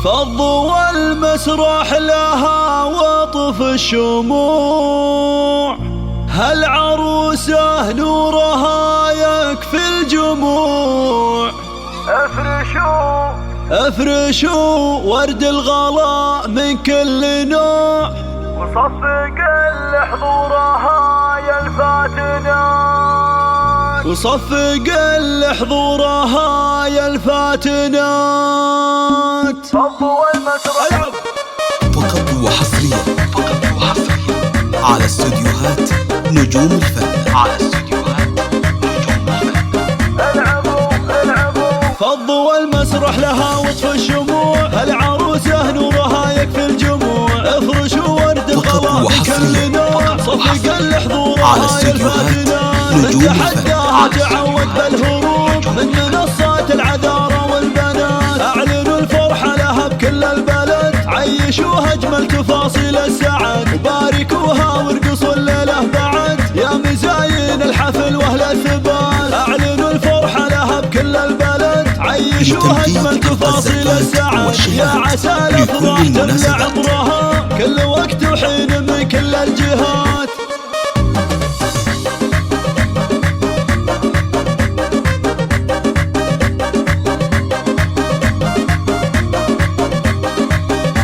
فضوا المسرح لها وطف الشموع، هالعروسة نورها يكفي الجموع. افرشوا ورد الغلاء من كل نوع، وصفق لحضورها يا الفاتنات، وصفق لحضورها يا الفاتنات. فضوا المسرح فقط وحصريا على استوديوهات نجوم الفن. العبوا فضوا المسرح لها وطف الشموع، هالعروسة نورها يكفي الجموع. افرشوا ورد الغلا من كل نوع، صفق لحضورها يا الفاتنات. من تحداها تعود بالهروب من منصات العذارى والبنات. اعلنوا الفرحة لها بكل البلد، عيشوها اجمل تفاصيل السعد. وباركوها وارقصوا الليلة بعد يا مزاين الحفل واهل الثبات. اعلنوا الفرحة لها بكل البلد، عيشوها اجمل تفاصيل السعد. يا عسى الافراح تملى عمرها كل وقت وحين من كل الجهات.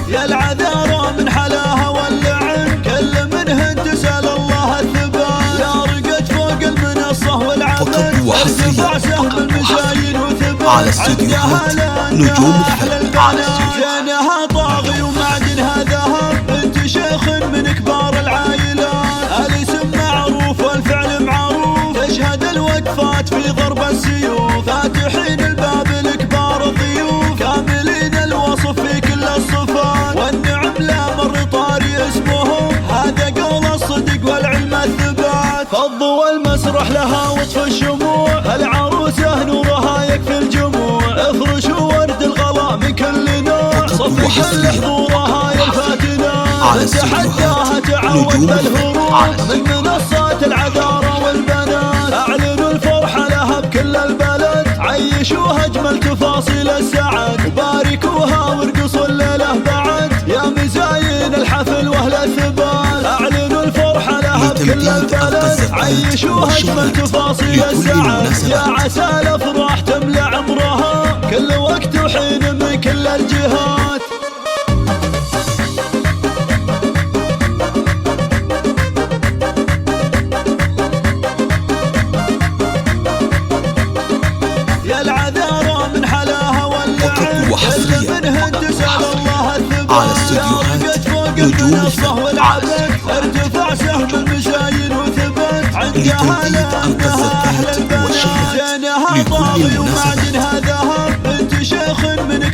يا العذارى من حلاها واللعن، كل منهن تسأل الله الثبات. يا رقد فوق المنصة والعبد، ارتفع سهم المزاين وثبات. على استوديوهات نجوم الفن. زينها طاغي ومعدنها ذهب، انت شيخ من كبار العائلات. الاسم معروف والفعل معروف، تشهد الوقفات في ضرب السيوف. فاتحين الباب لكبار الضيوف، كاملين الوصف في كل الصفات. والنعم لا مر طاري اسمهم، هذا قول الصدق والعلم الثبات. فضوا المسرح لها وطف الشموع، هالعروسة نورها يكفي الجموع. افرشوا ورد الغلاء من كل نوع، صفق لحضورها يا الفاتنات. تحداها تعود بالهروب من منصات العذارى والبنات. اعلنوا الفرحة لها بكل البلد، عيشوها اجمل تفاصيل السعد. وباركوها وارقصوا الليلة بعد يا مزاين الحفل واهل الثبات. اعلنوا الفرحة لها بكل البلد، عيشوها اجمل تفاصيل السعد. يا عسى الافراح تملى عمرها كل وقت وحين من كل الجهات. يا العذارى من حلاها واللعن، كل منهن تسأل الله الثبات. على استوديوهات نجوم الفن. ارتفع سهم المزاين وثبت عندها لأنها أحلى البنات. زينها طاغي ومعدنها ذهب، انت شيخ من